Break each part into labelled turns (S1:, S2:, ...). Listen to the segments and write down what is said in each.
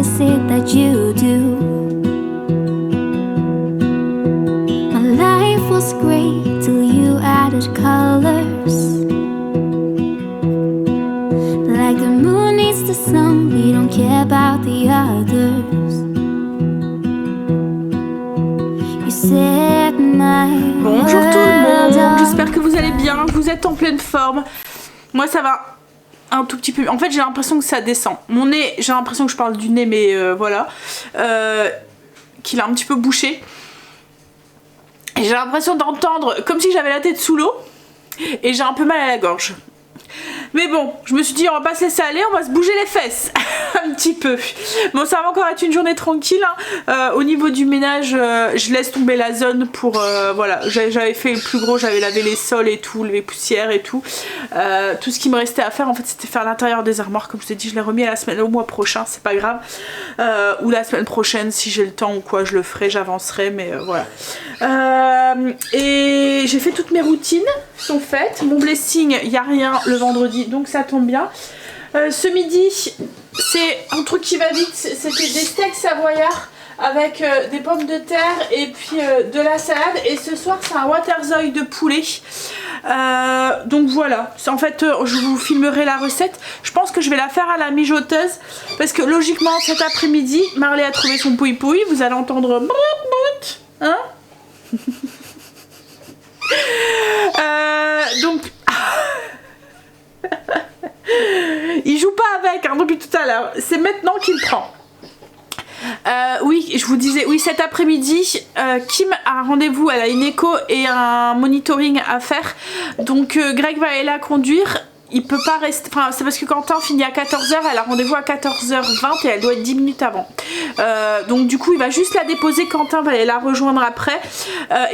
S1: is it that you do? My life was great till you added colors. Like the moon needs the sun, we don't care about the others. You set my
S2: Bonjour tout le monde,
S1: world
S2: j'espère que vous allez bien, que vous êtes en pleine forme. Moi ça va un tout petit peu. En fait j'ai l'impression que ça descend. Mon nez, j'ai l'impression que je parle du nez mais voilà. Qu'il a un petit peu bouché. Et j'ai l'impression d'entendre comme si j'avais la tête sous l'eau. Et j'ai un peu mal à la gorge. Mais bon, je me suis dit on va pas se laisser aller, on va se bouger les fesses un petit peu. Bon, ça va encore être une journée tranquille hein. Au niveau du ménage, je laisse tomber la zone pour voilà, j'avais fait le plus gros, j'avais lavé les sols et tout, les poussières et tout. Tout ce qui me restait à faire en fait c'était faire l'intérieur des armoires. Comme je vous ai dit, je l'ai remis à la semaine, au mois prochain, c'est pas grave. Ou la semaine prochaine si j'ai le temps ou quoi, je le ferai, j'avancerai, mais voilà. Et j'ai fait toutes mes routines, sont faites. Mon blessing, il n'y a rien le vendredi, donc ça tombe bien. Ce midi, c'est un truc qui va vite, c'était des steaks savoyards avec des pommes de terre et puis de la salade. Et ce soir, c'est un waterzooi de poulet. Donc voilà, en fait, je vous filmerai la recette. Je pense que je vais la faire à la mijoteuse parce que logiquement, cet après-midi, Marley a trouvé son pouille-pouille. Vous allez entendre... Hein? Donc... il joue pas avec hein, depuis tout à l'heure, c'est maintenant qu'il prend. Oui, je vous disais, oui, cet après-midi, Kim a un rendez-vous, elle a une écho et un monitoring à faire. Donc Greg va aller la conduire. Il peut pas rester, enfin c'est parce que Quentin finit à 14h, elle a rendez-vous à 14h20 et elle doit être 10 minutes avant. Donc du coup il va juste la déposer, Quentin va aller la rejoindre après.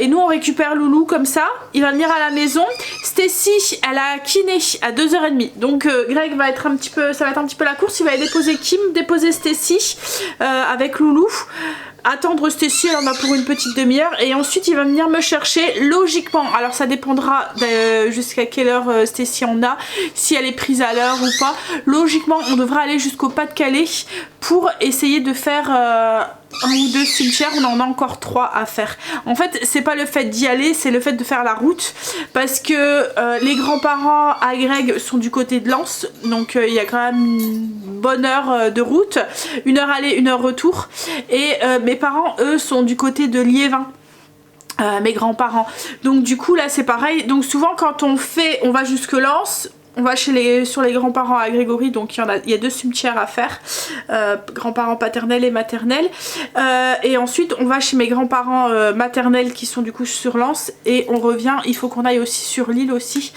S2: Et nous on récupère Loulou comme ça, il va venir à la maison. Stacy elle a kiné à 2h30. Donc Greg va être un petit peu, ça va être un petit peu la course, il va aller déposer Kim, déposer Stacy avec Loulou. Attendre Stacy, elle en a pour une petite demi-heure et ensuite il va venir me chercher logiquement. Alors ça dépendra jusqu'à quelle heure Stacy en a, si elle est prise à l'heure ou pas. Logiquement on devra aller jusqu'au Pas-de-Calais pour essayer de faire un ou deux cimetières. On en a encore 3 à faire. En fait c'est pas le fait d'y aller, c'est le fait de faire la route parce que les grands-parents à Greg sont du côté de Lens, donc il y a quand même une bonne heure de route, 1 heure aller, 1 heure retour. Et mes parents eux sont du côté de Liévin. Mes grands-parents, donc du coup là c'est pareil. Donc souvent quand on va jusque Lens, on va sur les grands-parents à Grégory, donc il y a 2 cimetières à faire, grands-parents paternels et maternels. Et ensuite on va chez mes grands-parents maternels qui sont du coup sur Lens et on revient, il faut qu'on aille aussi sur l'île aussi.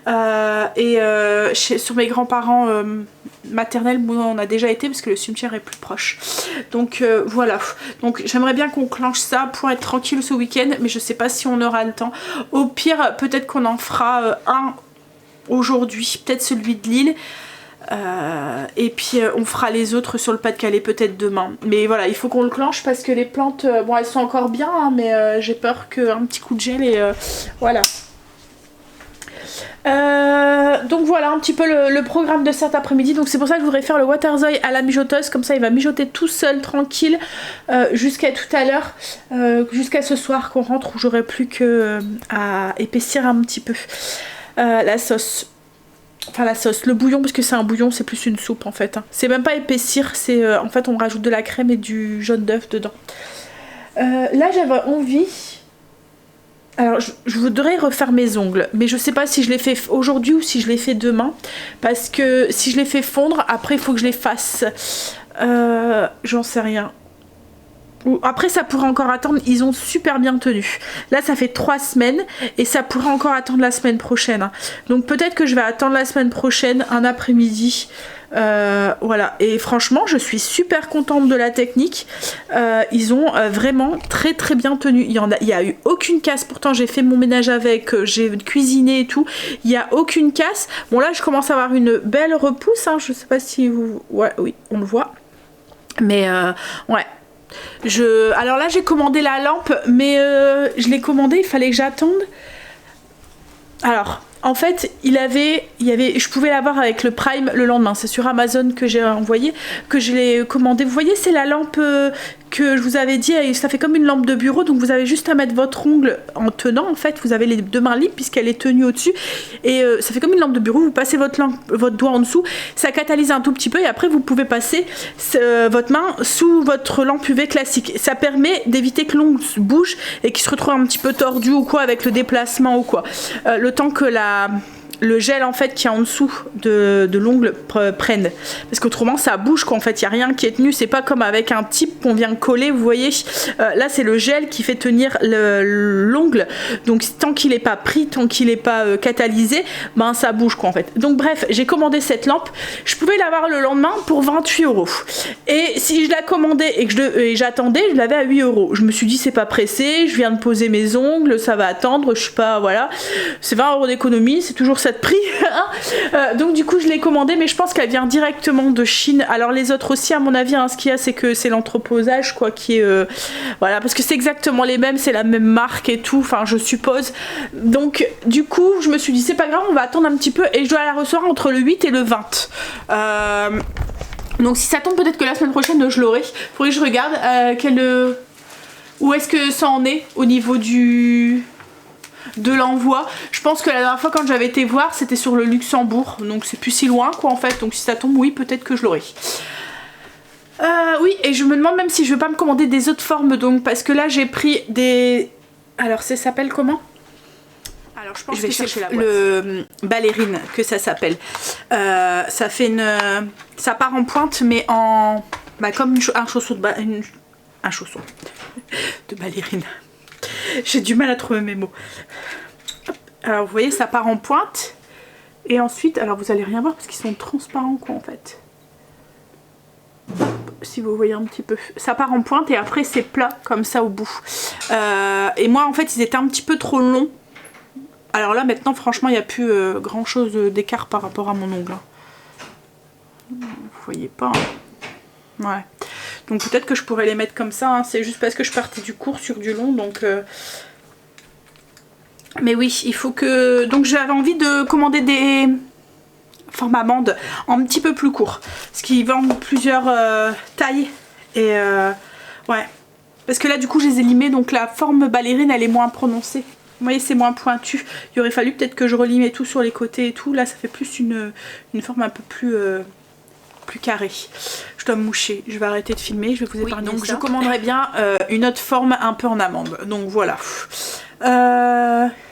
S2: Sur mes grands-parents maternels, on a déjà été parce que le cimetière est plus proche. Donc voilà, donc j'aimerais bien qu'on clenche ça pour être tranquille ce week-end, mais je sais pas si on aura le temps. Au pire peut-être qu'on en fera un aujourd'hui, peut-être celui de Lille, et puis on fera les autres sur le Pas-de-Calais peut-être demain. Mais voilà, il faut qu'on le clenche parce que les plantes, bon elles sont encore bien hein, mais j'ai peur qu'un petit coup de gel et voilà. Donc voilà un petit peu le programme de cet après-midi. Donc c'est pour ça que je voudrais faire le waterzooi à la mijoteuse, comme ça il va mijoter tout seul tranquille jusqu'à tout à l'heure, jusqu'à ce soir qu'on rentre où j'aurai plus que à épaissir un petit peu la sauce. Enfin la sauce, le bouillon, parce que c'est un bouillon, c'est plus une soupe en fait hein. C'est même pas épaissir, c'est en fait on rajoute de la crème et du jaune d'œuf dedans. Là j'avais envie, alors je voudrais refaire mes ongles, mais je sais pas si je les fais aujourd'hui ou si je les fais demain, parce que si je les fais fondre, après il faut que je les fasse, j'en sais rien. Après ça pourrait encore attendre, ils ont super bien tenu. Là ça fait 3 semaines et ça pourrait encore attendre la semaine prochaine hein. Donc peut-être que je vais attendre la semaine prochaine, un après-midi. Voilà, et franchement je suis super contente de la technique. Ils ont vraiment très très bien tenu. Il y a eu aucune casse, pourtant j'ai fait mon ménage avec, j'ai cuisiné et tout, il n'y a aucune casse. Bon là je commence à avoir une belle repousse hein. Je sais pas si vous... Ouais, oui on le voit, mais ouais. Alors là j'ai commandé la lampe, mais je l'ai commandée, il fallait que j'attende. Alors en fait, je pouvais l'avoir avec le Prime le lendemain. C'est sur Amazon que j'ai envoyé, que je l'ai commandé. Vous voyez, c'est la lampe que je vous avais dit, ça fait comme une lampe de bureau, donc vous avez juste à mettre votre ongle en tenant, en fait, vous avez les deux mains libres puisqu'elle est tenue au-dessus, et ça fait comme une lampe de bureau, vous passez votre doigt en dessous, ça catalyse un tout petit peu, et après vous pouvez passer votre main sous votre lampe UV classique. Ça permet d'éviter que l'ongle bouge et qu'il se retrouve un petit peu tordu ou quoi avec le déplacement ou quoi. Le temps que le gel en fait qui est en dessous de l'ongle prenne, parce qu'autrement ça bouge quoi, en fait il n'y a rien qui est tenu, c'est pas comme avec un type qu'on vient coller, vous voyez, là c'est le gel qui fait tenir l'ongle, donc tant qu'il n'est pas pris, tant qu'il n'est pas catalysé, ben ça bouge quoi en fait. Donc bref, j'ai commandé cette lampe, je pouvais l'avoir le lendemain pour 28 €, et si je la commandais et j'attendais, je l'avais à 8 €. Je me suis dit c'est pas pressé, je viens de poser mes ongles, ça va attendre, je suis pas, voilà, c'est 20 € d'économie, c'est toujours ça de prix. Donc du coup je l'ai commandé, mais je pense qu'elle vient directement de Chine. Alors les autres aussi à mon avis, hein, ce qu'il y a c'est que c'est l'entreposage quoi qui est voilà, parce que c'est exactement les mêmes, c'est la même marque et tout, enfin je suppose. Donc du coup je me suis dit c'est pas grave, on va attendre un petit peu, et je dois la recevoir entre le 8 et le 20. Donc si ça tombe, peut-être que la semaine prochaine je l'aurai. Faudrait que je regarde où est-ce que ça en est au niveau de l'envoi. Je pense que la dernière fois quand j'avais été voir c'était sur le Luxembourg, donc c'est plus si loin quoi en fait, donc si ça tombe, oui peut-être que je l'aurai. Oui, et je me demande même si je vais pas me commander des autres formes, donc parce que là j'ai pris des... Alors ça s'appelle comment? Alors je pense que c'est le ballerine que ça s'appelle. Ça fait ça part en pointe mais en... Bah, comme un chausson un chausson de ballerine. J'ai du mal à trouver mes mots. Alors vous voyez, ça part en pointe. Et ensuite, alors vous allez rien voir parce qu'ils sont transparents quoi en fait. Hop, si vous voyez un petit peu. Ça part en pointe et après c'est plat comme ça au bout. Et moi en fait ils étaient un petit peu trop longs. Alors là maintenant franchement il n'y a plus grand chose d'écart par rapport à mon ongle. Vous voyez pas. Hein. Ouais. Donc peut-être que je pourrais les mettre comme ça, hein. C'est juste parce que je partais du court sur du long, donc... Mais oui, il faut que... Donc j'avais envie de commander des formats amandes en un petit peu plus court, parce qu'ils vendent plusieurs tailles, et ouais. Parce que là du coup je les ai limés, donc la forme ballerine elle est moins prononcée. Vous voyez, c'est moins pointu. Il aurait fallu peut-être que je relime et tout sur les côtés et tout. Là ça fait plus une forme un peu plus carré. Je dois me moucher, je vais arrêter de filmer, je vais vous épargner donc ça. Je commanderai bien une autre forme un peu en amande, donc voilà.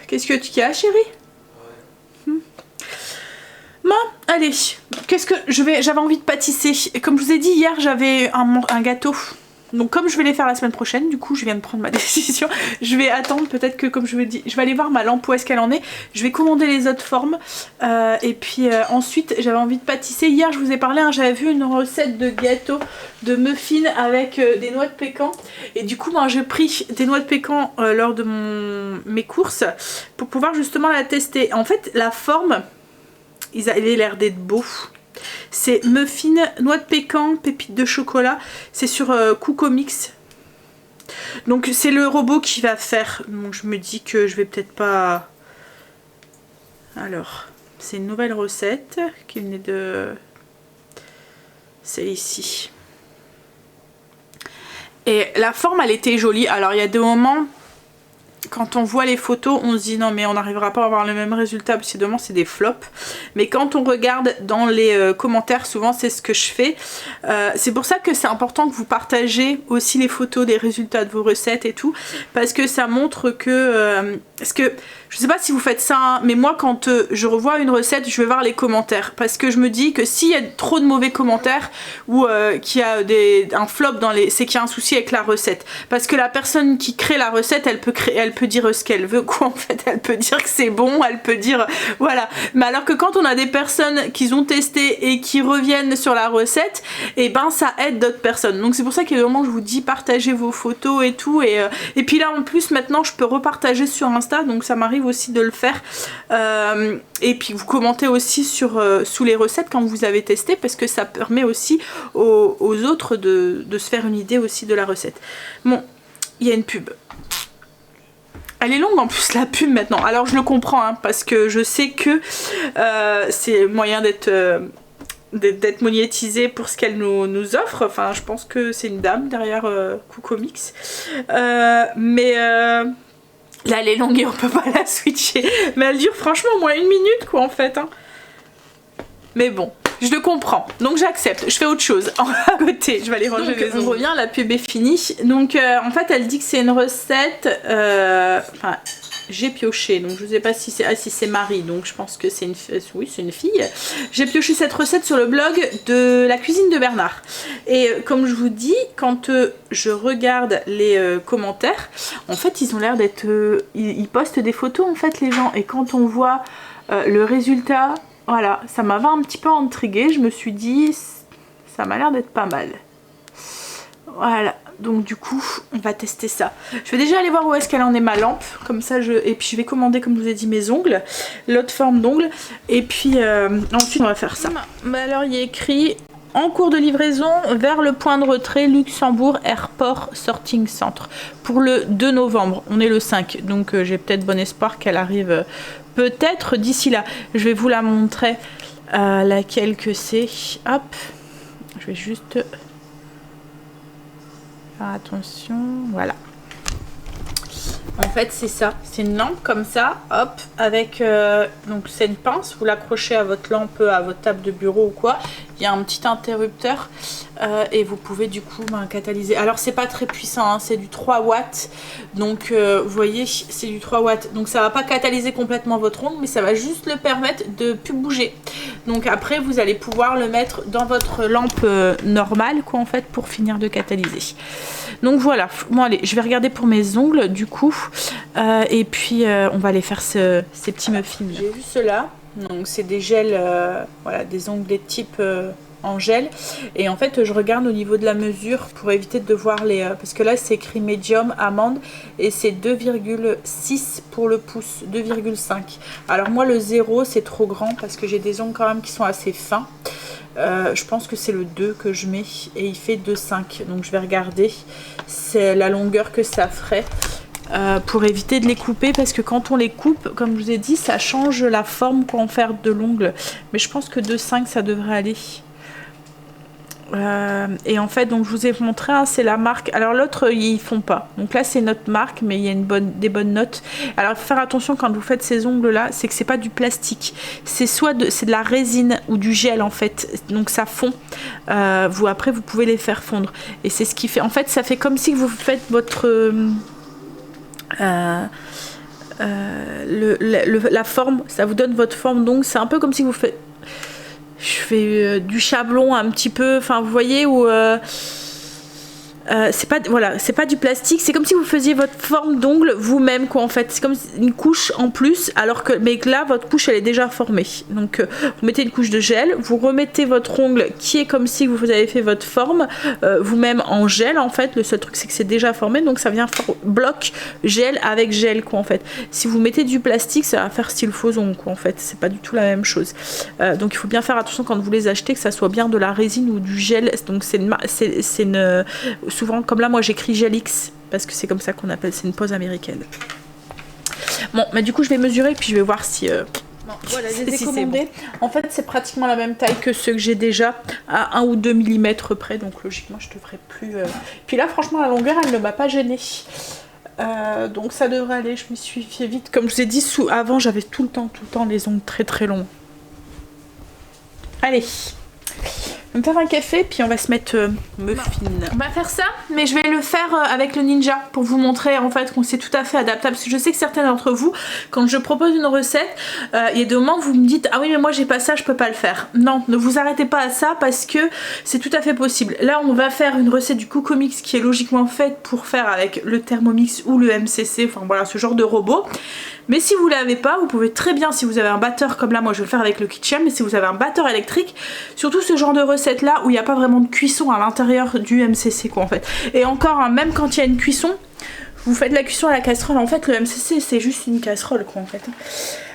S2: Qu'est-ce que tu as chérie? Bon, allez, qu'est-ce que j'avais envie de pâtisser. Comme je vous ai dit hier, j'avais un gâteau. Donc comme je vais les faire la semaine prochaine, du coup je viens de prendre ma décision. Je vais attendre, peut-être que comme je vous l'ai dit, je vais aller voir ma lampe où est-ce qu'elle en est. Je vais commander les autres formes. Et puis ensuite j'avais envie de pâtisser. Hier je vous ai parlé, hein, j'avais vu une recette de gâteau de muffins avec des noix de pécan. Et du coup moi j'ai pris des noix de pécan lors de mes courses pour pouvoir justement la tester. En fait la forme, ils avaient l'air d'être beaux. C'est muffin, noix de pécan, pépites de chocolat. C'est sur Coco Mix. Donc c'est le robot qui va faire. Donc je me dis que je vais peut-être pas... Alors, c'est une nouvelle recette qui venait de... C'est ici. Et la forme elle était jolie. Alors il y a des moments... Quand on voit les photos, on se dit non mais on n'arrivera pas à avoir le même résultat parce que demain c'est des flops. Mais quand on regarde dans les commentaires, souvent c'est ce que je fais. C'est pour ça que c'est important que vous partagez aussi les photos des résultats de vos recettes et tout. Parce que ça montre que... parce que je sais pas si vous faites ça, hein, mais moi quand je revois une recette, je vais voir les commentaires. Parce que je me dis que s'il y a trop de mauvais commentaires ou qu'il y a un flop dans les... c'est qu'il y a un souci avec la recette. Parce que la personne qui crée la recette, elle peut dire ce qu'elle veut quoi en fait, elle peut dire que c'est bon, elle peut dire voilà, mais alors que quand on a des personnes qui ont testé et qui reviennent sur la recette, et ben ça aide d'autres personnes. Donc c'est pour ça qu'à un moment je vous dis partagez vos photos et tout, et puis là en plus maintenant je peux repartager sur Insta, donc ça m'arrive aussi de le faire, et puis vous commentez aussi sous les recettes quand vous avez testé, parce que ça permet aussi aux autres de se faire une idée aussi de la recette. Bon, il y a une pub. Elle est longue en plus la pub maintenant. Alors je le comprends hein, parce que je sais que c'est moyen d'être monétisé pour ce qu'elle nous offre. Enfin je pense que c'est une dame derrière Cocomics. Mais là elle est longue et on peut pas la switcher. Mais elle dure franchement au moins 1 minute quoi en fait. Hein. Mais bon. Je le comprends, donc j'accepte, je fais autre chose à côté, je vais aller ranger les ongles. On revient, la pub est finie. Donc en fait elle dit que c'est une recette, enfin j'ai pioché, donc je sais pas si c'est Marie, donc je pense que c'est une, oui, c'est une fille. J'ai pioché cette recette sur le blog de la cuisine de Bernard. Et comme je vous dis, quand je regarde les commentaires, en fait ils ont l'air d'être, ils postent des photos en fait les gens, et quand on voit le résultat... Voilà, ça m'avait un petit peu intriguée, je me suis dit, ça m'a l'air d'être pas mal. Voilà, donc du coup, on va tester ça. Je vais déjà aller voir où est-ce qu'elle en est ma lampe, comme ça et puis je vais commander, comme je vous ai dit, mes ongles, l'autre forme d'ongles, et puis ensuite on va faire ça. Bah alors il y a écrit, en cours de livraison vers le point de retrait Luxembourg Airport Sorting Centre, pour le 2 novembre, on est le 5, donc j'ai peut-être bon espoir qu'elle arrive... peut-être d'ici là. Je vais vous la montrer laquelle que c'est. Hop. Je vais juste faire attention. Voilà. En fait c'est ça. C'est une lampe comme ça. Hop. Avec donc c'est une pince. Vous l'accrochez à votre lampe, à votre table de bureau ou quoi. Il y a un petit interrupteur. Et vous pouvez du coup catalyser. Alors c'est pas très puissant, hein, c'est du 3 watts. Donc vous voyez, c'est du 3 watts. Donc ça va pas catalyser complètement votre ongle, mais ça va juste le permettre de plus bouger. Donc après vous allez pouvoir le mettre dans votre lampe normale quoi en fait pour finir de catalyser. Donc voilà, bon allez, je vais regarder pour mes ongles du coup. Et puis on va aller faire ces petits muffins. J'ai vu cela. Donc c'est des gels, voilà, des onglets type en gel, et en fait je regarde au niveau de la mesure pour éviter de voir les parce que là c'est écrit médium amande et c'est 2,6 pour le pouce, 2,5. alors moi le 0 c'est trop grand parce que j'ai des ongles quand même qui sont assez fins. Je pense que c'est le 2 que je mets et il fait 2,5, donc je vais regarder c'est la longueur que ça ferait. Pour éviter de les couper parce que quand on les coupe, comme je vous ai dit, ça change la forme qu'on fait de l'ongle, mais je pense que 2,5 ça devrait aller. Et en fait donc je vous ai montré hein, c'est la marque, alors l'autre ils font pas, donc là c'est notre marque mais il y a des bonnes notes. Alors il faut faire attention quand vous faites ces ongles là, c'est que c'est pas du plastique, c'est soit c'est de la résine ou du gel en fait, donc ça fond. Après vous pouvez les faire fondre et c'est ce qui fait, en fait ça fait comme si vous faites votre la forme, ça vous donne votre forme, donc c'est un peu comme si vous faites, je fais du chablon un petit peu, enfin vous voyez, où c'est pas, voilà, c'est pas du plastique, c'est comme si vous faisiez votre forme d'ongle vous-même quoi en fait, c'est comme une couche en plus, alors que mais là votre couche elle est déjà formée, donc vous mettez une couche de gel, vous remettez votre ongle qui est comme si vous avez fait votre forme vous-même en gel en fait, le seul truc c'est que c'est déjà formé, donc ça vient bloc gel avec gel quoi en fait. Si vous mettez du plastique ça va faire style faux ongle quoi en fait, c'est pas du tout la même chose. Donc il faut bien faire attention quand vous les achetez que ça soit bien de la résine ou du gel, donc c'est une souvent comme là moi j'écris Gelix parce que c'est comme ça qu'on appelle, c'est une pose américaine. Bon mais du coup je vais mesurer puis je vais voir si bon, voilà, je les ai commandés. Bon. En fait c'est pratiquement la même taille que ceux que j'ai déjà, à 1 ou 2 mm près, donc logiquement je devrais plus puis là franchement la longueur elle ne m'a pas gênée. Donc ça devrait aller, je m'y suis fait vite, comme je vous ai dit, avant j'avais tout le temps les ongles très très longs. Allez, on va faire un café puis on va se mettre muffin. On va faire ça, mais je vais le faire avec le Ninja pour vous montrer en fait qu'on c'est tout à fait adaptable. Parce que je sais que certains d'entre vous, quand je propose une recette, il y a des moments où vous me dites ah oui mais moi j'ai pas ça, je peux pas le faire. Non, ne vous arrêtez pas à ça parce que c'est tout à fait possible. Là on va faire une recette du Cocomics qui est logiquement faite pour faire avec le Thermomix ou le MCC, enfin voilà ce genre de robot. Mais si vous l'avez pas, vous pouvez très bien, si vous avez un batteur comme là, moi je vais le faire avec le Kitchen, mais si vous avez un batteur électrique, surtout ce genre de recette là où il n'y a pas vraiment de cuisson à l'intérieur du MCC quoi en fait. Et encore, hein, même quand il y a une cuisson, vous faites la cuisson à la casserole, en fait le MCC c'est juste une casserole quoi en fait.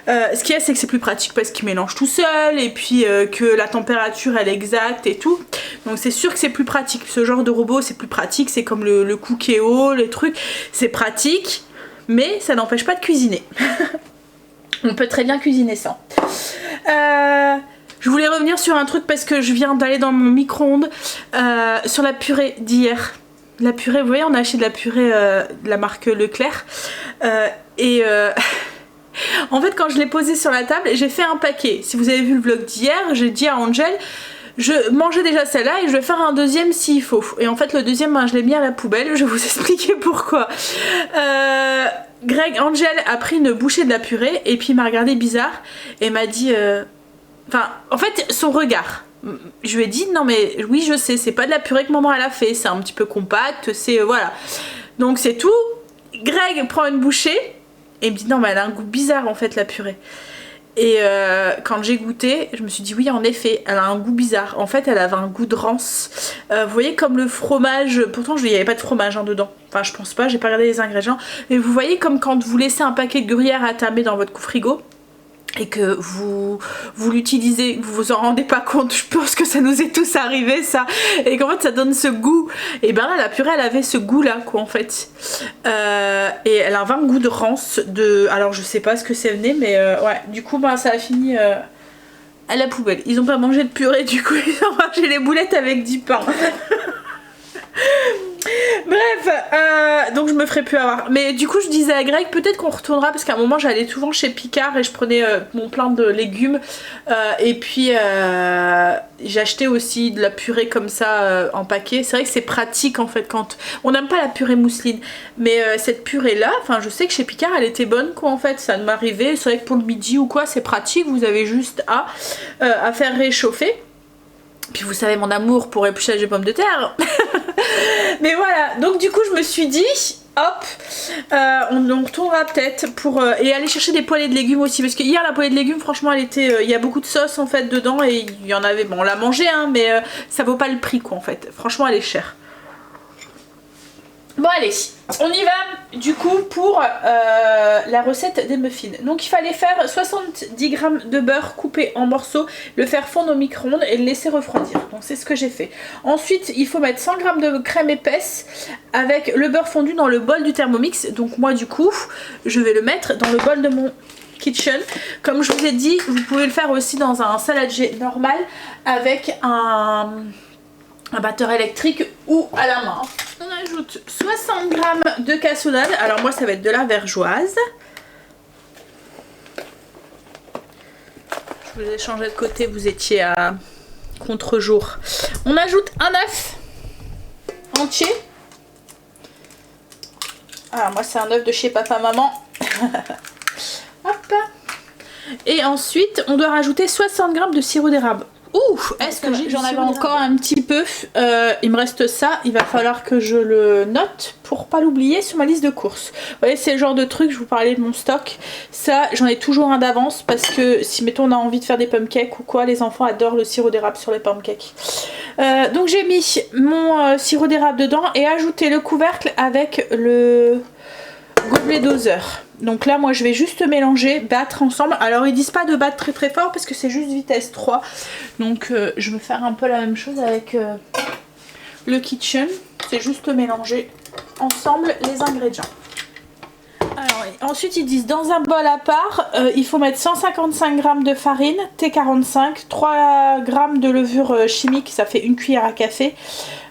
S2: Ce qu'il y a c'est que c'est plus pratique parce qu'il mélange tout seul et puis que la température elle est exacte et tout. Donc c'est sûr que c'est plus pratique, ce genre de robot c'est plus pratique, c'est comme le Cookéo, les trucs, c'est pratique. mais ça n'empêche pas de cuisiner. On peut très bien cuisiner sans. Je voulais revenir sur un truc parce que je viens d'aller dans mon micro-ondes sur la purée d'hier. La purée, vous voyez, on a acheté de la purée de la marque Leclerc. En fait, quand je l'ai posée sur la table, j'ai fait un paquet. Si vous avez vu le vlog d'hier, j'ai dit à Angel, je mangeais déjà celle-là et je vais faire un deuxième s'il faut. Et en fait, le deuxième, je l'ai mis à la poubelle. Je vais vous expliquer pourquoi. Angel a pris une bouchée de la purée et puis il m'a regardé bizarre et m'a dit... Enfin, en fait, son regard. Je lui ai dit, non mais oui, je sais, c'est pas de la purée que maman elle a fait. C'est un petit peu compact, c'est... voilà. Donc c'est tout. Greg prend une bouchée et me dit, non mais elle a un goût bizarre en fait la purée. Et quand j'ai goûté, je me suis dit oui en effet, elle a un goût bizarre. En fait elle avait un goût de rance. Vous voyez comme le fromage, pourtant il n'y avait pas de fromage dedans. Enfin je pense pas, j'ai pas regardé les ingrédients. Mais vous voyez comme quand vous laissez un paquet de gruyère atamé dans votre frigo et que vous l'utilisez, vous vous en rendez pas compte, je pense que ça nous est tous arrivé ça, et qu'en fait ça donne ce goût, et ben là la purée elle avait ce goût là quoi en fait, et elle a un goût de rance, alors je sais pas ce que c'est venu, mais ouais du coup ben, ça a fini à la poubelle. Ils ont pas mangé de purée, du coup ils ont mangé les boulettes avec du pain. Bref, donc je me ferai plus avoir. Mais du coup je disais à Greg peut-être qu'on retournera parce qu'à un moment j'allais souvent chez Picard et je prenais mon plein de légumes et puis j'achetais aussi de la purée comme ça en paquet. C'est vrai que c'est pratique en fait quand on n'aime pas la purée mousseline, mais cette purée là, enfin je sais que chez Picard elle était bonne quoi en fait, ça m'arrivait. C'est vrai que pour le midi ou quoi c'est pratique, vous avez juste à faire réchauffer. Puis vous savez mon amour pour épluchage de pommes de terre. Mais voilà, donc du coup je me suis dit, hop, on retournera peut-être pour... et aller chercher des poêlées de légumes aussi. Parce que hier la poêlée de légumes franchement elle était... il y a beaucoup de sauce en fait dedans et il y en avait... Bon on l'a mangé hein, mais ça vaut pas le prix quoi en fait. Franchement elle est chère. Bon allez, on y va du coup pour la recette des muffins. Donc il fallait faire 70 g de beurre coupé en morceaux, le faire fondre au micro-ondes et le laisser refroidir. Donc c'est ce que j'ai fait. Ensuite il faut mettre 100 g de crème épaisse avec le beurre fondu dans le bol du Thermomix. Donc moi du coup je vais le mettre dans le bol de mon kitchen. Comme je vous ai dit, vous pouvez le faire aussi dans un saladier normal avec un batteur électrique ou à la main. On ajoute 60 g de cassonade. Alors moi ça va être de la vergeoise. Je vous ai changé de côté, vous étiez à contre-jour. On ajoute un œuf entier. Alors moi c'est un œuf de chez papa maman. Hop. Et ensuite on doit rajouter 60 g de sirop d'érable. Ouh, est-ce que j'en avais encore un petit peu, il me reste ça, il va falloir que je le note pour pas l'oublier sur ma liste de courses. Vous voyez c'est le genre de truc, je vous parlais de mon stock, ça j'en ai toujours un d'avance parce que si mettons on a envie de faire des pancakes ou quoi, les enfants adorent le sirop d'érable sur les pancakes. Donc j'ai mis mon sirop d'érable dedans et ajouté le couvercle avec le gobelet doseur. Donc là moi je vais juste mélanger, battre ensemble. Alors ils disent pas de battre très très fort parce que c'est juste vitesse 3. Donc je vais faire un peu la même chose avec le kitchen. C'est juste mélanger ensemble les ingrédients. Alors, ensuite ils disent dans un bol à part, il faut mettre 155 g de farine, T45, 3 g de levure chimique, ça fait une cuillère à café,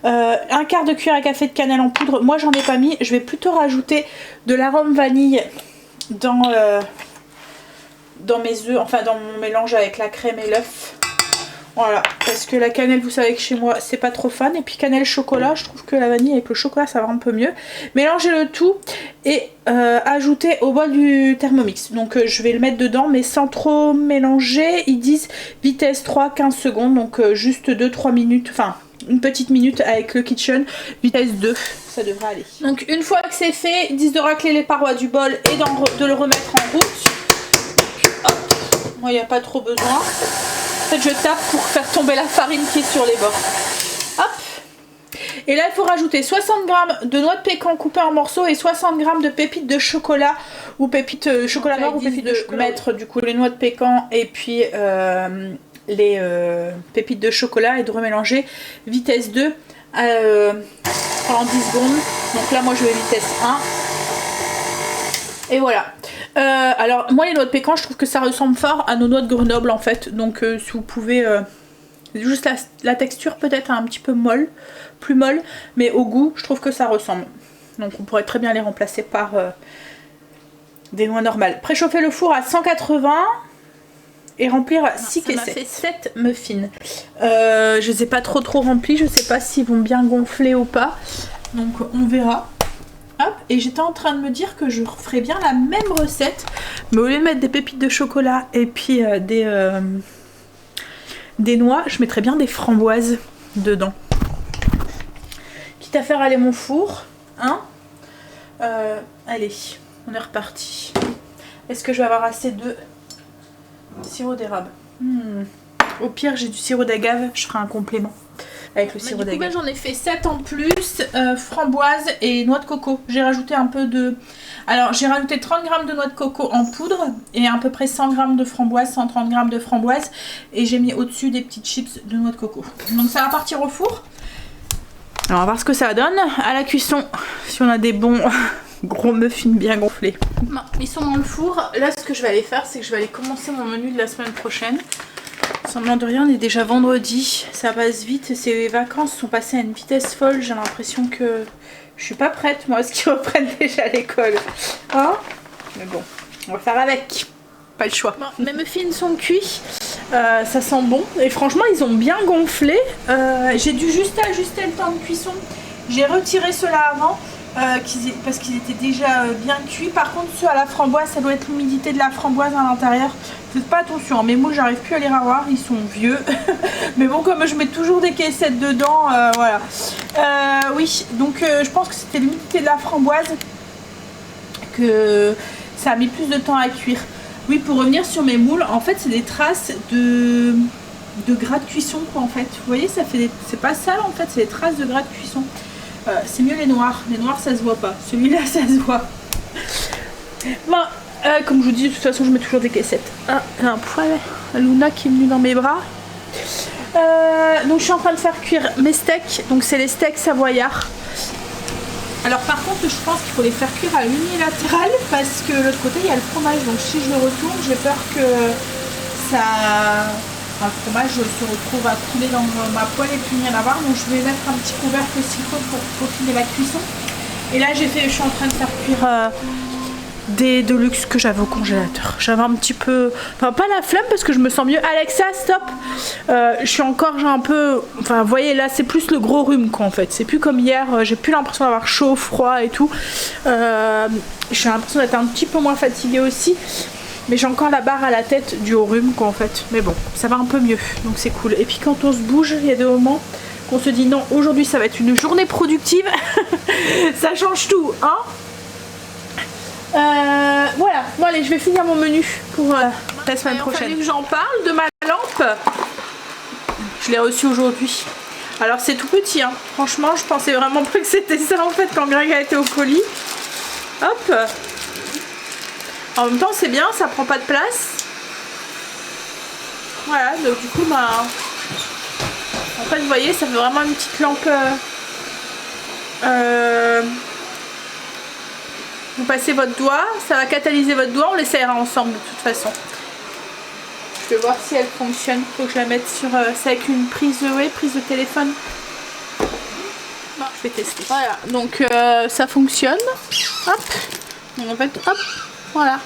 S2: un quart de cuillère à café de cannelle en poudre. Moi j'en ai pas mis, je vais plutôt rajouter de l'arôme vanille dans mes œufs, enfin dans mon mélange avec la crème et l'œuf. Voilà, parce que la cannelle, vous savez que chez moi, c'est pas trop fan. Et puis cannelle chocolat, je trouve que la vanille avec le chocolat, ça va un peu mieux. Mélangez le tout et ajoutez au bol du Thermomix. Donc je vais le mettre dedans, mais sans trop mélanger. Ils disent vitesse 3, 15 secondes. Donc juste 2-3 minutes, enfin une petite minute avec le kitchen. Vitesse 2, ça devrait aller. Donc une fois que c'est fait, ils disent de racler les parois du bol et de le remettre en route. Hop, moi il n'y a pas trop besoin. En fait je tape pour faire tomber la farine qui est sur les bords. Hop. Et là il faut rajouter 60 g de noix de pécan coupées en morceaux et 60 g de pépites de chocolat ou pépites chocolat noir ou pépites de chocolat. Mettre du coup les noix de pécan et puis les pépites de chocolat et de remélanger vitesse 2 pendant 10 secondes. Donc là moi je vais vitesse 1. Et voilà. Alors moi les noix de pécan, je trouve que ça ressemble fort à nos noix de Grenoble en fait. Donc si vous pouvez... juste la texture peut-être un petit peu molle, plus molle, mais au goût, je trouve que ça ressemble. Donc on pourrait très bien les remplacer par des noix normales. Préchauffer le four à 180 et remplir 6 caissettes. Ça m'a fait 7 muffins. Je les ai pas trop remplis, je sais pas s'ils vont bien gonfler ou pas. Donc on verra. Hop, et j'étais en train de me dire que je ferais bien la même recette, mais au lieu de mettre des pépites de chocolat et puis des noix, je mettrais bien des framboises dedans. Quitte à faire aller mon four, hein. Allez, on est reparti. Est-ce que je vais avoir assez de sirop d'érable? Au pire, j'ai du sirop d'agave, je ferai un complément avec le sirop d'agave. J'en ai fait 7 en plus, framboises et noix de coco. J'ai rajouté un peu de... Alors j'ai rajouté 30 g de noix de coco en poudre et à peu près 100 g de framboise, 130 g de framboise. Et j'ai mis au-dessus des petites chips de noix de coco. Donc ça va partir au four. Alors on va voir ce que ça donne à la cuisson. Si on a des bons gros muffins bien gonflés. Non, ils sont dans le four. Là ce que je vais aller faire, c'est que je vais aller commencer mon menu de la semaine prochaine. Semblant de rien, on est déjà vendredi, ça passe vite, ces vacances sont passées à une vitesse folle, j'ai l'impression que je suis pas prête moi à ce qu'ils reprennent déjà l'école. Hein? Mais bon, on va faire avec, pas le choix. Bon, mes muffins sont cuits, ça sent bon et franchement ils ont bien gonflé, j'ai dû juste ajuster le temps de cuisson, j'ai retiré ceux-là avant. Parce qu'ils étaient déjà bien cuits. Par contre ceux à la framboise, ça doit être l'humidité de la framboise à l'intérieur. Faites pas attention, mes moules j'arrive plus à les ravoir, ils sont vieux. Mais bon, comme je mets toujours des caissettes dedans, voilà. Oui, donc je pense que c'était l'humidité de la framboise que ça a mis plus de temps à cuire. Oui, pour revenir sur mes moules, en fait c'est des traces de gras de cuisson quoi en fait. Vous voyez, ça fait c'est pas sale en fait, c'est des traces de gras de cuisson. C'est mieux les noirs ça se voit pas, celui-là ça se voit. Bon, comme je vous dis, de toute façon je mets toujours des caissettes. Ah, un poil, Luna qui est venue dans mes bras. Donc je suis en train de faire cuire mes steaks, donc c'est les steaks savoyards. Alors par contre je pense qu'il faut les faire cuire à l'unilatéral parce que de l'autre côté il y a le fromage, donc si je le retourne j'ai peur que ça... le fromage se retrouve à couler dans ma poêle et puis rien à voir, donc je vais mettre un petit couvercle silicone pour peaufiner la cuisson. Et là je suis en train de faire cuire des Deluxe que j'avais au congélateur. J'avais un petit peu, enfin pas la flemme parce que je me sens mieux. Alexa stop, je suis encore, j'ai un peu, enfin vous voyez là c'est plus le gros rhume quoi en fait, c'est plus comme hier, j'ai plus l'impression d'avoir chaud, froid et tout, j'ai l'impression d'être un petit peu moins fatiguée aussi. Mais j'ai encore la barre à la tête du haut rhume quoi en fait. Mais bon, ça va un peu mieux, donc c'est cool. Et puis quand on se bouge, il y a des moments qu'on se dit non, aujourd'hui ça va être une journée productive. Ça change tout, hein. Voilà, bon allez, je vais finir mon menu pour la semaine prochaine. Il a fallu que j'en parle de ma lampe. Je l'ai reçue aujourd'hui. Alors c'est tout petit, hein. Franchement, je pensais vraiment pas que c'était ça en fait quand Greg a été au colis. Hop. En même temps c'est bien, ça prend pas de place. Voilà, donc du coup bah, en fait vous voyez ça fait vraiment une petite lampe. Vous passez votre doigt, ça va catalyser votre doigt, on l'essayera ensemble de toute façon. Je vais voir si elle fonctionne, faut que je la mette sur... c'est avec une prise de téléphone. Bon, je vais tester. Voilà, donc ça fonctionne. Hop, donc en fait hop. Voilà.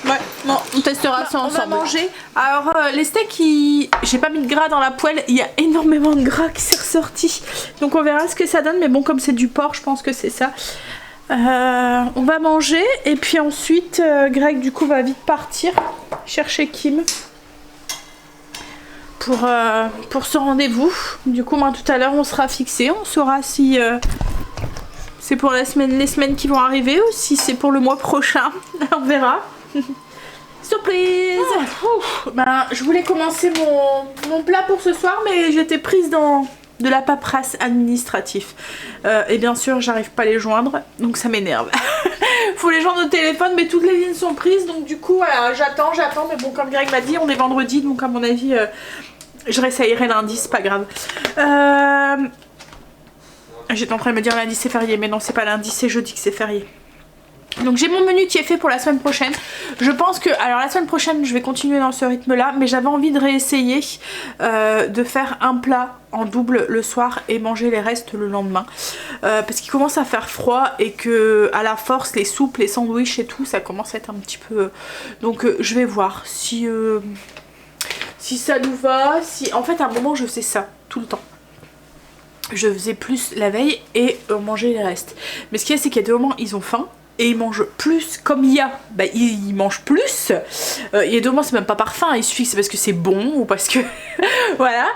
S2: Ouais, bon, on testera ça ensemble. On va manger. Alors les steaks, j'ai pas mis de gras dans la poêle, il y a énormément de gras qui s'est ressorti. Donc on verra ce que ça donne, mais bon comme c'est du porc, je pense que c'est ça. On va manger et puis ensuite Greg du coup va vite partir chercher Kim. Pour ce rendez-vous. Du coup, tout à l'heure, on sera fixé. On saura si c'est pour les semaines qui vont arriver ou si c'est pour le mois prochain. On verra. Surprise. Ben, je voulais commencer mon plat pour ce soir, mais j'étais prise dans de la paperasse administrative. Et bien sûr, j'arrive pas à les joindre, donc ça m'énerve. Faut les joindre au téléphone, mais toutes les lignes sont prises, donc du coup, voilà, j'attends. Mais bon, comme Greg m'a dit, on est vendredi, donc à mon avis... Je réessayerai lundi, c'est pas grave. J'étais en train de me dire lundi c'est férié, mais non c'est pas lundi, c'est jeudi que c'est férié. Donc j'ai mon menu qui est fait pour la semaine prochaine. Je pense que, alors la semaine prochaine je vais continuer dans ce rythme là, mais j'avais envie de réessayer de faire un plat en double le soir et manger les restes le lendemain. Parce qu'il commence à faire froid et que à la force les soupes, les sandwichs et tout ça commence à être un petit peu... Donc je vais voir si ça nous va. Si... En fait à un moment je faisais ça tout le temps. Je faisais plus la veille et on mangeait les restes. Mais ce qu'il y a c'est qu'il y a des moments ils ont faim. Et ils mangent plus, comme il y a, bah, ils mangent plus. Il y a deux mois c'est même pas par faim, il suffit que c'est parce que c'est bon ou parce que voilà,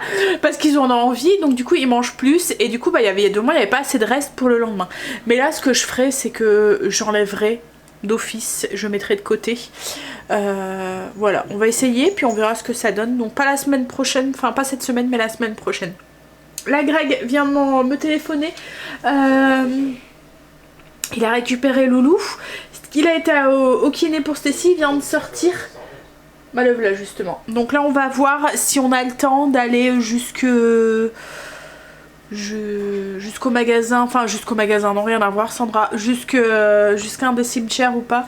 S2: parce qu'ils en ont envie, donc du coup ils mangent plus. Et du coup bah, il y a deux mois il n'y avait pas assez de reste pour le lendemain. Mais là ce que je ferai c'est que j'enlèverai d'office, je mettrai de côté. Voilà, on va essayer puis on verra ce que ça donne. Donc pas la semaine prochaine, enfin pas cette semaine mais la semaine prochaine. Là Greg vient de me téléphoner. Il a récupéré Loulou. Il a été au kiné pour Stacy, il vient de sortir. Bah le voilà justement. Donc là on va voir si on a le temps d'aller jusqu'au magasin. Enfin jusqu'au magasin, non rien à voir Sandra. Jusqu'à un des cimetières ou pas.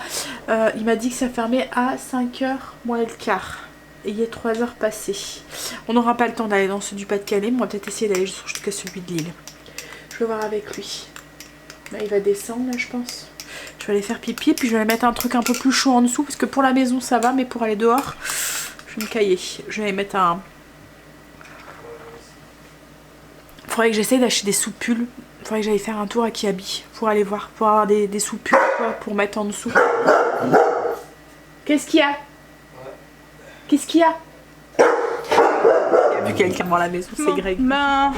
S2: Il m'a dit que ça fermait à 5h moins le quart. Et il est 3h passées. On n'aura pas le temps d'aller dans ceux du Pas-de-Calais. Mais on va peut-être essayer d'aller jusqu'à celui de Lille. Je vais voir avec lui. Là, il va descendre là je pense. Je vais aller faire pipi et puis je vais aller mettre un truc un peu plus chaud en dessous parce que pour la maison ça va mais pour aller dehors je vais me cailler. Je vais aller mettre un... Faudrait que j'essaye d'acheter des soupules. Faudrait que j'aille faire un tour à Kiabi pour aller voir, pour avoir des soupules quoi, pour mettre en dessous. Qu'est-ce qu'il y a? Qu'est-ce qu'il y a? Il y a vu quelqu'un dans la maison, c'est Greg. Ben,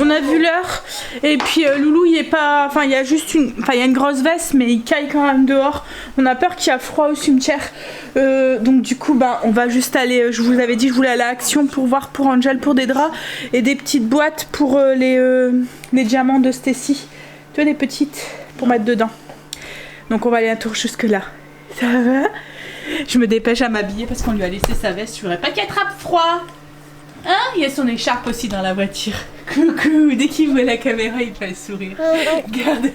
S2: on a vu l'heure et puis Loulou il est pas, enfin il y a juste une, enfin il y a une grosse veste mais il caille quand même dehors. On a peur qu'il y a froid au cimetière, donc du coup ben on va juste aller. Je vous avais dit je voulais aller à Action pour voir pour Angel pour des draps et des petites boîtes pour les diamants de Stacy. Tu vois des petites pour mettre dedans. Donc on va aller un tour jusque là. Ça va? Je me dépêche à m'habiller parce qu'on lui a laissé sa veste. Je voudrais pas qu'elle attrape froid. Hein? Il y a son écharpe aussi dans la voiture. Coucou. Dès qu'il voit la caméra, il fait sourire. Regarde.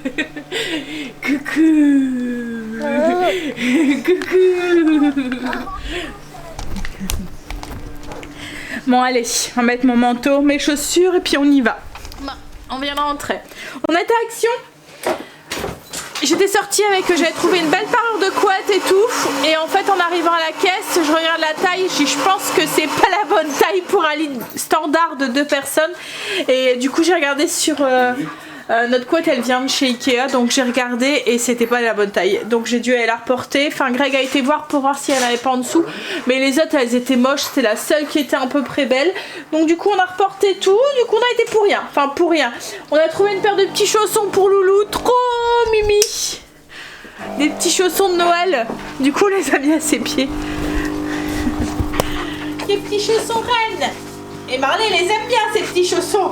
S2: Coucou. Coucou. Bon allez, on va mettre mon manteau, mes chaussures et puis on y va. On vient d'entrer. On est à Action. J'étais sortie avec, j'avais trouvé une belle parure de couette et tout, et en fait en arrivant à la caisse je regarde la taille, je pense que c'est pas la bonne taille pour un lit standard de 2 personnes et du coup j'ai regardé sur notre couette, elle vient de chez Ikea, donc j'ai regardé et c'était pas la bonne taille, donc j'ai dû aller la reporter. Enfin Greg a été voir pour voir si elle n'avait pas en dessous, mais les autres elles étaient moches, c'était la seule qui était à peu près belle, donc du coup on a reporté tout, du coup on a été pour rien, enfin pour rien. On a trouvé une paire de petits chaussons pour Loulou, trop mimi, des petits chaussons de Noël, du coup on les a mis à ses pieds. Des petits chaussons reines, et Marley les aime bien ces petits chaussons.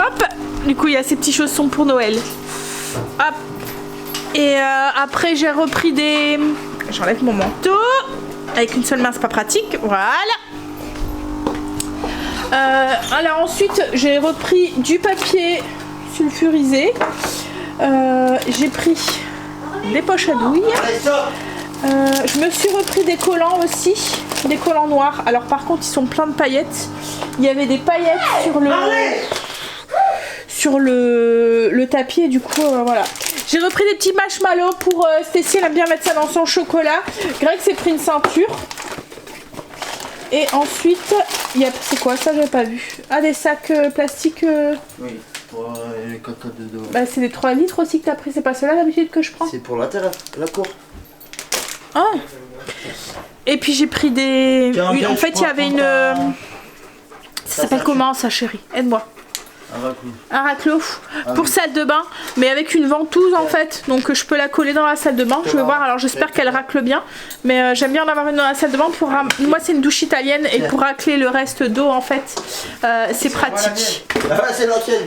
S2: Hop, du coup il y a ces petits chaussons pour Noël. Hop. Et après j'ai repris des... J'enlève mon manteau. Avec une seule main c'est pas pratique. Voilà. Alors ensuite j'ai repris du papier sulfurisé. J'ai pris des poches à douille. Je me suis repris des collants aussi, des collants noirs. Alors par contre ils sont pleins de paillettes. Il y avait des paillettes sur le tapis et du coup voilà. J'ai repris des petits marshmallows pour Stacy, elle aime bien mettre ça dans son chocolat. Greg s'est pris une ceinture. Et ensuite, il y a... C'est quoi ça? J'avais pas vu. Ah, des sacs plastiques.
S3: Oui, pour les cocottes de dos.
S2: Bah c'est des 3 litres aussi que t'as pris, c'est pas ceux-là d'habitude que je prends?
S3: C'est pour la terre, la cour.
S2: Ah. Et puis j'ai pris des...
S3: Tiens,
S2: en fait il y avait une... Ça s'appelle comment ça chérie? Aide-moi. Un raclot pour salle de bain, mais avec une ventouse en fait, donc je peux la coller dans la salle de bain. Je vais voir, alors j'espère qu'elle racle bien, mais j'aime bien en avoir une dans la salle de bain pour moi c'est une douche italienne et pour racler le reste d'eau en fait, c'est pratique.
S3: Ah, c'est l'ancienne.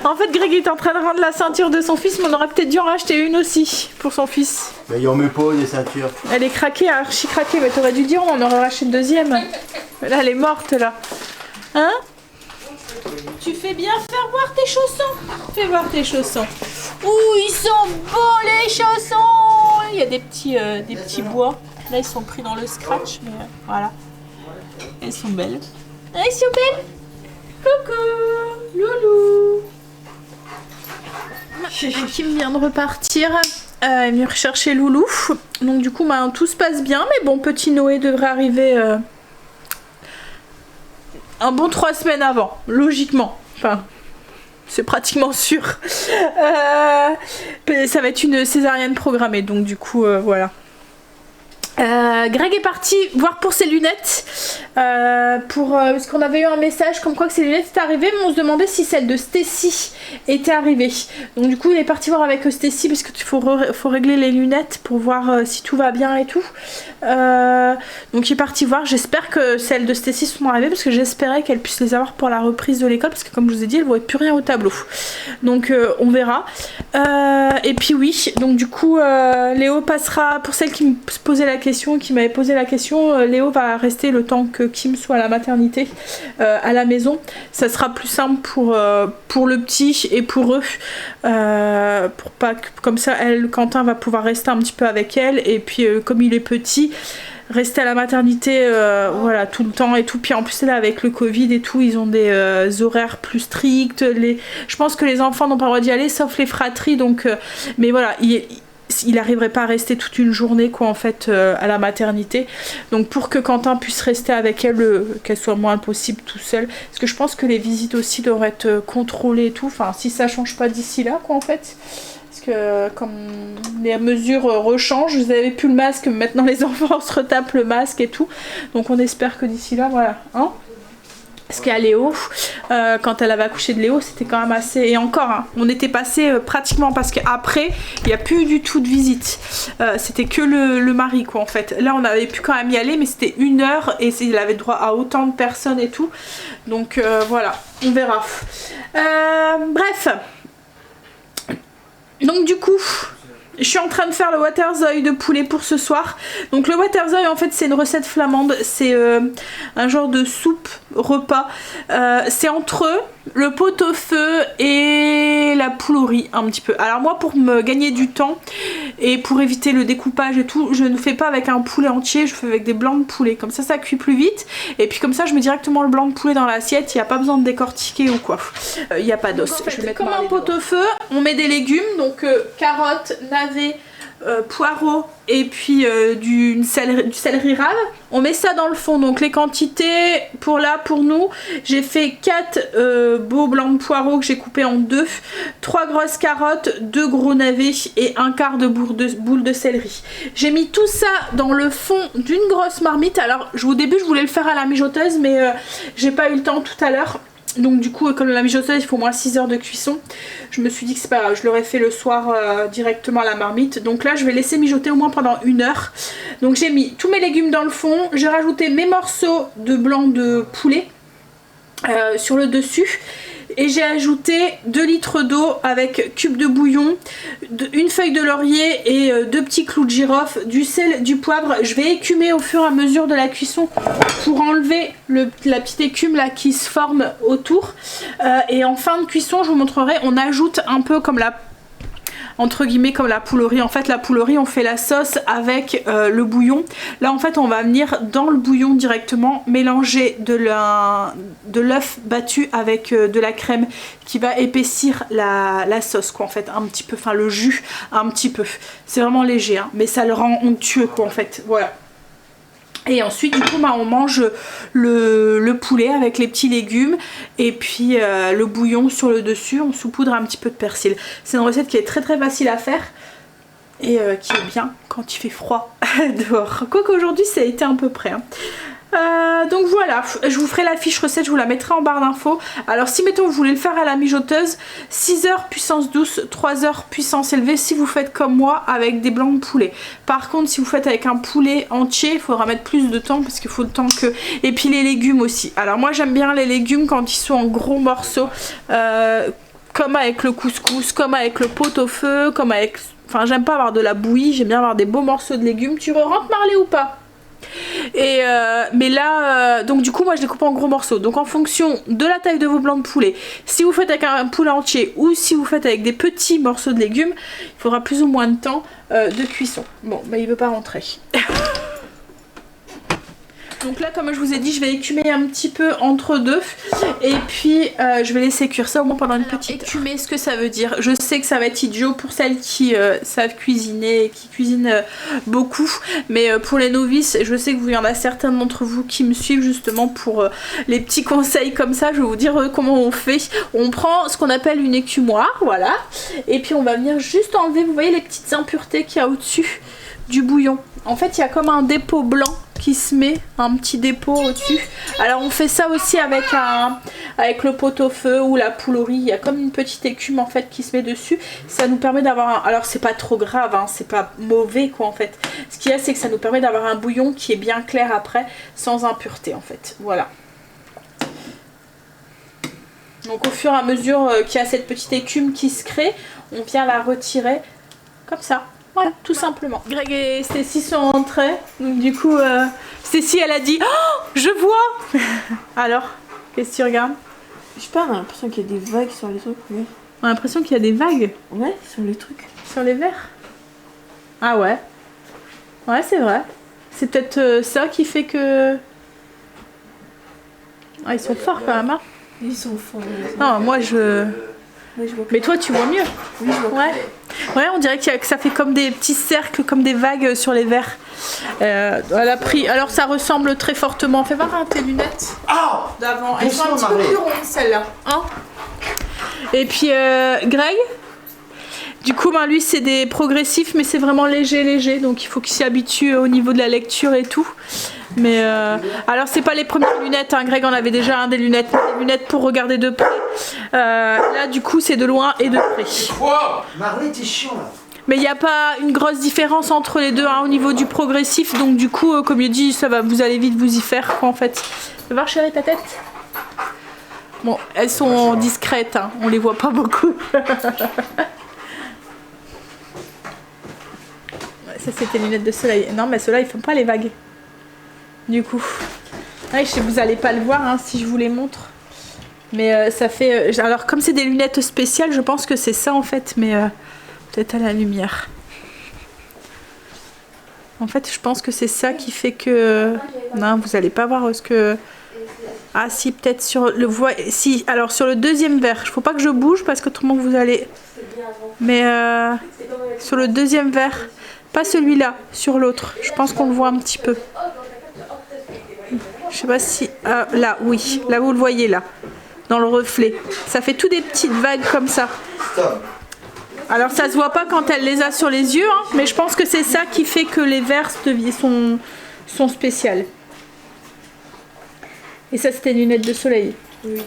S2: En fait, Greg est en train de rendre la ceinture de son fils, mais on aurait peut-être dû en racheter une aussi pour son fils.
S3: Mais y'en met pas des ceintures.
S2: Elle est craquée, archi craquée, mais t'aurais dû dire, on en aurait racheté une deuxième. Là, elle est morte là. Hein? Tu fais bien faire voir tes chaussons. Fais voir tes chaussons. Ouh, ils sont beaux les chaussons. Il y a des petits bois. Là, ils sont pris dans le scratch, mais voilà. Elles sont belles. Ah, elles sont belles. Coucou, loulou. Kim vient de repartir. Elle est venue rechercher Loulou. Donc du coup, tout se passe bien. Mais bon, petit Noé devrait arriver un bon 3 semaines avant, logiquement. Enfin, c'est pratiquement sûr. Ça va être une césarienne programmée. Donc du coup, voilà. Greg est parti voir pour ses lunettes parce qu'on avait eu un message comme quoi que ses lunettes étaient arrivées, mais on se demandait si celle de Stacy était arrivée. Donc du coup il est parti voir avec Stacy parce qu'il faut régler les lunettes pour voir si tout va bien et tout. Donc il est parti voir. J'espère que celles de Stacy sont arrivées parce que j'espérais qu'elle puisse les avoir pour la reprise de l'école, parce que comme je vous ai dit, elle ne voit plus rien au tableau. Donc on verra. Et puis oui, donc du coup Léo passera, pour celle qui me posait la question, qui m'avait posé la question, Léo va rester le temps que Kim soit à la maternité à la maison. Ça sera plus simple pour le petit et pour eux, pour pas que, comme ça Quentin va pouvoir rester un petit peu avec elle, et puis comme il est petit, rester à la maternité voilà, tout le temps et tout. Puis en plus là avec le Covid et tout, ils ont des horaires plus stricts. Je pense que les enfants n'ont pas le droit d'y aller sauf les fratries, donc mais voilà, il n'arriverait pas à rester toute une journée quoi en fait à la maternité. Donc pour que Quentin puisse rester avec elle, qu'elle soit le moins possible tout seul, parce que je pense que les visites aussi devraient être contrôlées et tout, enfin si ça change pas d'ici là quoi en fait. Parce que comme les mesures rechangent, vous avez plus le masque, maintenant les enfants se retapent le masque et tout. Donc on espère que d'ici là, voilà. Hein, parce qu'à Léo, quand elle avait accouché de Léo, c'était quand même assez... Et encore, hein, on était passé pratiquement, parce qu'après, il n'y a plus du tout de visite. C'était que le mari, quoi, en fait. Là, on avait pu quand même y aller, mais c'était 1 heure, et il avait droit à autant de personnes et tout. Donc voilà, on verra. Bref. Donc du coup, je suis en train de faire le waterzooi de poulet pour ce soir. Donc le waterzooi en fait c'est une recette flamande, c'est un genre de soupe repas. C'est entre le pot-au-feu et la poule au riz un petit peu. Alors moi pour me gagner du temps et pour éviter le découpage et tout, je ne fais pas avec un poulet entier, je fais avec des blancs de poulet. Comme ça cuit plus vite. Et puis comme ça je mets directement le blanc de poulet dans l'assiette, il n'y a pas besoin de décortiquer ou quoi. Il n'y a pas d'os. Je vais mettre comme un pot-au-feu, on met des légumes, donc carottes, navets, poireaux et puis du céleri rave. On met ça dans le fond, donc les quantités pour nous, j'ai fait 4 beaux blancs de poireaux que j'ai coupés en 2, 3 grosses carottes, 2 gros navets et 1/4 de boule de céleri. J'ai mis tout ça dans le fond d'une grosse marmite. Alors au début je voulais le faire à la mijoteuse, mais j'ai pas eu le temps tout à l'heure. Donc du coup comme la mijoteuse il faut au moins 6 heures de cuisson, je me suis dit que c'est pas grave, je l'aurais fait le soir directement à la marmite. Donc là je vais laisser mijoter au moins pendant 1 heure. Donc j'ai mis tous mes légumes dans le fond, j'ai rajouté mes morceaux de blanc de poulet sur le dessus. Et j'ai ajouté 2 litres d'eau avec cube de bouillon, une feuille de laurier et 2 petits clous de girofle, du sel, du poivre. Je vais écumer au fur et à mesure de la cuisson pour enlever la petite écume là qui se forme autour. Et en fin de cuisson, je vous montrerai, on ajoute un peu comme entre guillemets comme la poule au riz. En fait la poule au riz on fait la sauce avec le bouillon. Là en fait on va venir dans le bouillon directement mélanger de l'œuf battu avec de la crème qui va épaissir la sauce quoi en fait, un petit peu, enfin le jus un petit peu. C'est vraiment léger hein, mais ça le rend onctueux quoi en fait, voilà. Et ensuite du coup on mange le poulet avec les petits légumes et puis le bouillon sur le dessus, on saupoudre un petit peu de persil. C'est une recette qui est très facile à faire et qui est bien quand il fait froid dehors. Quoique aujourd'hui ça a été un peu près hein. Donc voilà, je vous ferai la fiche recette, je vous la mettrai en barre d'infos. Alors si mettons vous voulez le faire à la mijoteuse, 6 heures puissance douce, 3 heures puissance élevée si vous faites comme moi avec des blancs de poulet. Par contre si vous faites avec un poulet entier, il faudra mettre plus de temps parce qu'il faut le temps que... Et puis les légumes aussi. Alors moi j'aime bien les légumes quand ils sont en gros morceaux. comme avec le couscous, comme avec le pot-au-feu, comme avec... Enfin, j'aime pas avoir de la bouillie, j'aime bien avoir des beaux morceaux de légumes. Tu rentres, Marley, ou pas? Et mais là, donc du coup, moi je les coupe en gros morceaux. Donc en fonction de la taille de vos blancs de poulet, si vous faites avec un poulet entier ou si vous faites avec des petits morceaux de légumes, il faudra plus ou moins de temps de cuisson. Bon, bah il veut pas rentrer. Donc là, comme je vous ai dit, je vais écumer un petit peu entre deux. Et puis, je vais laisser cuire ça au moins pendant une petite... Écumer, ce que ça veut dire. Je sais que ça va être idiot pour celles qui savent cuisiner et qui cuisinent beaucoup. Mais pour les novices, je sais que il y en a certains d'entre vous qui me suivent justement pour les petits conseils comme ça. Je vais vous dire comment on fait. On prend ce qu'on appelle une écumoire, voilà. Et puis, on va venir juste enlever, vous voyez, les petites impuretés qu'il y a au-dessus du bouillon. En fait, il y a comme un dépôt blanc qui se met, un petit dépôt au-dessus. Alors on fait ça aussi avec le pot-au-feu ou la poule au riz. Il y a comme une petite écume en fait qui se met dessus. Ça nous permet d'avoir alors c'est pas trop grave, hein, c'est pas mauvais quoi en fait. Ce qu'il y a, c'est que ça nous permet d'avoir un bouillon qui est bien clair après, sans impureté en fait. Voilà. Donc au fur et à mesure qu'il y a cette petite écume qui se crée, on vient la retirer comme ça. Voilà, tout simplement. Greg et Stécie sont rentrés. Donc du coup, Stécie, elle a dit oh, je vois. Alors, qu'est-ce que tu regardes?
S4: Je sais pas, on a l'impression qu'il y a des vagues sur les trucs. Oui.
S2: On a l'impression qu'il y a des vagues.
S4: Ouais, sur les trucs.
S2: Sur les verres. Ah ouais. Ouais, c'est vrai. C'est peut-être ça qui fait que... Ah, ils sont forts quand même, hein.
S4: Ils sont forts.
S2: Non, moi je... Mais toi tu vois mieux.
S4: Oui, je vois.
S2: Ouais. Ouais, on dirait que ça fait comme des petits cercles, comme des vagues sur les verres. Elle a pris... Alors ça ressemble très fortement. Fais voir hein, tes lunettes d'avant. Elles sont un petit peu plus rondes celles-là. Hein, et puis Greg, du coup ben, lui c'est des progressifs mais c'est vraiment léger. Donc il faut qu'il s'y habitue au niveau de la lecture et tout. Mais alors c'est pas les premières lunettes, hein. Greg en avait déjà des lunettes pour regarder de près. Là du coup c'est de loin et de près.
S3: Marley, t'es chiant là.
S2: Mais il n'y a pas une grosse différence entre les deux hein, au niveau du progressif. Donc du coup comme il dit, ça va, vous allez vite vous y faire quoi en fait. Fais voir chérie ta tête. Bon, elles sont discrètes, hein. On les voit pas beaucoup. Ça c'était les lunettes de soleil. Non mais ceux-là ils font pas les vagues. Du coup, ouais, vous allez pas le voir hein, si je vous les montre. Mais ça fait... alors comme c'est des lunettes spéciales, je pense que c'est ça en fait. Mais peut-être à la lumière. En fait, je pense que c'est ça qui fait que... non, vous allez pas voir ce que... Ah si, peut-être sur le... Si, alors sur le deuxième verre. Il faut pas que je bouge parce qu'autrement vous allez... Mais sur le deuxième verre. Pas celui-là, sur l'autre. Je pense qu'on le voit un petit peu. Je sais pas si... là, oui. Là, vous le voyez, là. Dans le reflet. Ça fait tout des petites vagues comme ça. Alors, ça se voit pas quand elle les a sur les yeux, hein, mais je pense que c'est ça qui fait que les verres sont spéciales. Et ça, c'était des lunettes de soleil.
S4: Oui.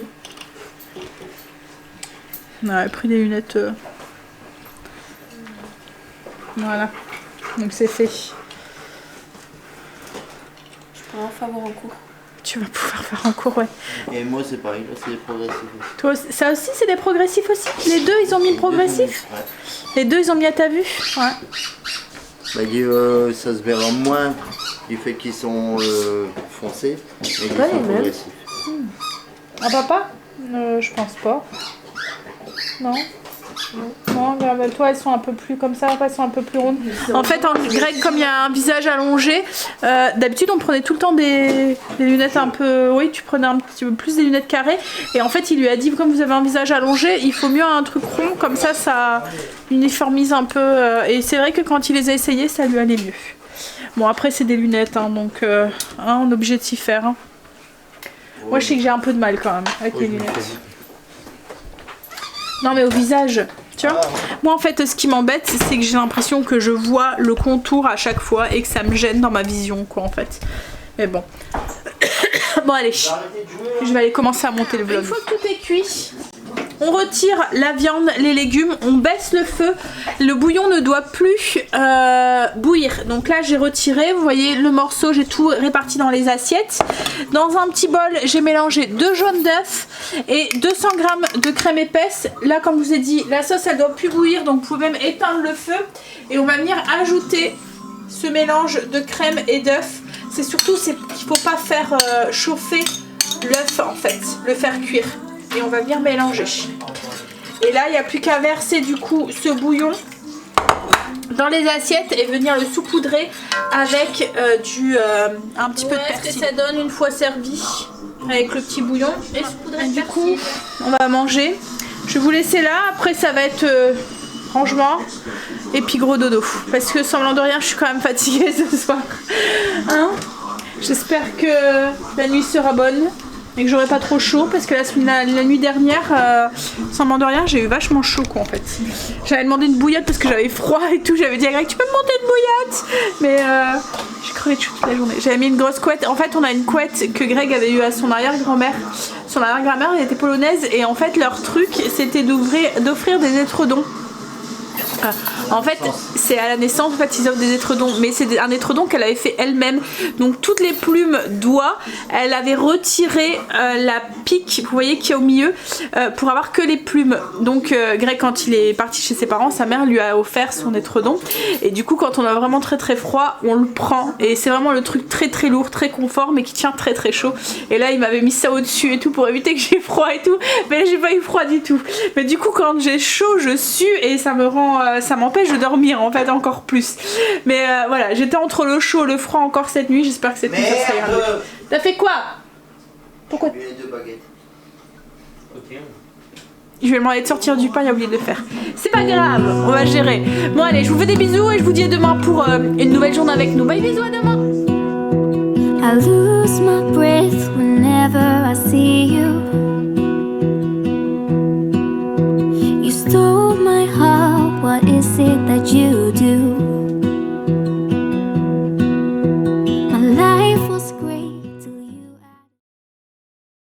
S2: On a pris des lunettes... Voilà. Donc, c'est fait.
S4: On va faire un cours.
S2: Tu vas pouvoir faire un cours, ouais.
S3: Et moi c'est pareil, là c'est des progressifs.
S2: Toi, ça aussi, c'est des progressifs aussi? Les deux, ils ont mis le progressif?
S3: Ouais.
S2: Les deux, ils ont mis à ta vue? Ouais.
S3: Bah, ça se verra moins du fait qu'ils sont foncés, mais ils
S4: Ouais,
S3: sont
S4: même.
S3: progressifs.
S2: Ah, papa? Je pense pas. Non? Non, regarde, toi elles sont un peu plus comme ça, elles sont un peu plus rondes. En fait, en Greg, comme il y a un visage allongé, d'habitude on prenait tout le temps des lunettes un peu... Oui, tu prenais un petit peu plus des lunettes carrées. Et en fait, il lui a dit, comme vous avez un visage allongé, il faut mieux un truc rond, comme ça uniformise un peu. Et c'est vrai que quand il les a essayés, ça lui allait mieux. Bon, après c'est des lunettes, hein, donc on est obligé de s'y faire. Hein. Moi, je sais que j'ai un peu de mal quand même avec les lunettes. Non mais au visage, tu vois. Moi en fait ce qui m'embête c'est que j'ai l'impression que je vois le contour à chaque fois et que ça me gêne dans ma vision quoi en fait. Mais bon. Bon allez, je vais aller commencer à monter le vlog. Une fois que tout est cuit, On retire la viande, les légumes, on baisse le feu. Le bouillon ne doit plus bouillir. Donc là j'ai retiré, vous voyez le morceau, j'ai tout réparti dans les assiettes. Dans un petit bol, j'ai mélangé 2 jaunes d'œufs et 200 g de crème épaisse. Là comme je vous ai dit, la sauce elle doit plus bouillir, donc vous pouvez même éteindre le feu. Et on va venir ajouter ce mélange de crème et d'œufs. C'est surtout qu'il ne faut pas faire chauffer l'œuf en fait, le faire cuire. Et on va venir mélanger. Et là il n'y a plus qu'à verser du coup ce bouillon dans les assiettes et venir le saupoudrer avec un petit peu de persil. Ça donne une fois servi avec le petit bouillon. Et du coup on va manger. Je vais vous laisser là, après ça va être rangement et puis gros dodo. Parce que semblant de rien je suis quand même fatiguée ce soir. Hein, j'espère que la nuit sera bonne. Et que j'aurai pas trop chaud parce que la nuit dernière, semblant de rien, j'ai eu vachement chaud quoi en fait. J'avais demandé une bouillotte parce que j'avais froid et tout. J'avais dit à Greg, tu peux me monter une bouillotte? Mais j'ai crevé de chaud toute la journée. J'avais mis une grosse couette. En fait, on a une couette que Greg avait eu à son arrière-grand-mère. Son arrière-grand-mère, elle était polonaise et en fait, leur truc, c'était d'offrir des étredons. En fait, c'est à la naissance, en fait, ils offrent des étredons, mais c'est un étredon qu'elle avait fait elle-même. Donc toutes les plumes d'oie, elle avait retiré la pique, vous voyez, qui est au milieu, pour avoir que les plumes. Donc Greg, quand il est parti chez ses parents, sa mère lui a offert son étredon. Et du coup, quand on a vraiment très très froid, on le prend. Et c'est vraiment le truc très très lourd, très confort, mais qui tient très très chaud. Et là, il m'avait mis ça au-dessus et tout pour éviter que j'ai froid et tout. Mais là, j'ai pas eu froid du tout. Mais du coup, quand j'ai chaud, je sue et ça me rend... ça m'empêche de dormir en fait encore plus. Mais voilà, j'étais entre le chaud et le froid encore cette nuit. J'espère que cette nuit ça ira mieux. T'as fait quoi? Pourquoi?
S3: Les 2 baguettes.
S5: Ok.
S2: Je vais lui demander de sortir du pain, il a oublié de le faire. C'est pas grave, on va gérer. Bon allez, je vous fais des bisous et je vous dis à demain pour une nouvelle journée avec nous. Bye, bisous, à demain.
S1: I lose my breath whenever I see you. You stole my heart, what is it that you do?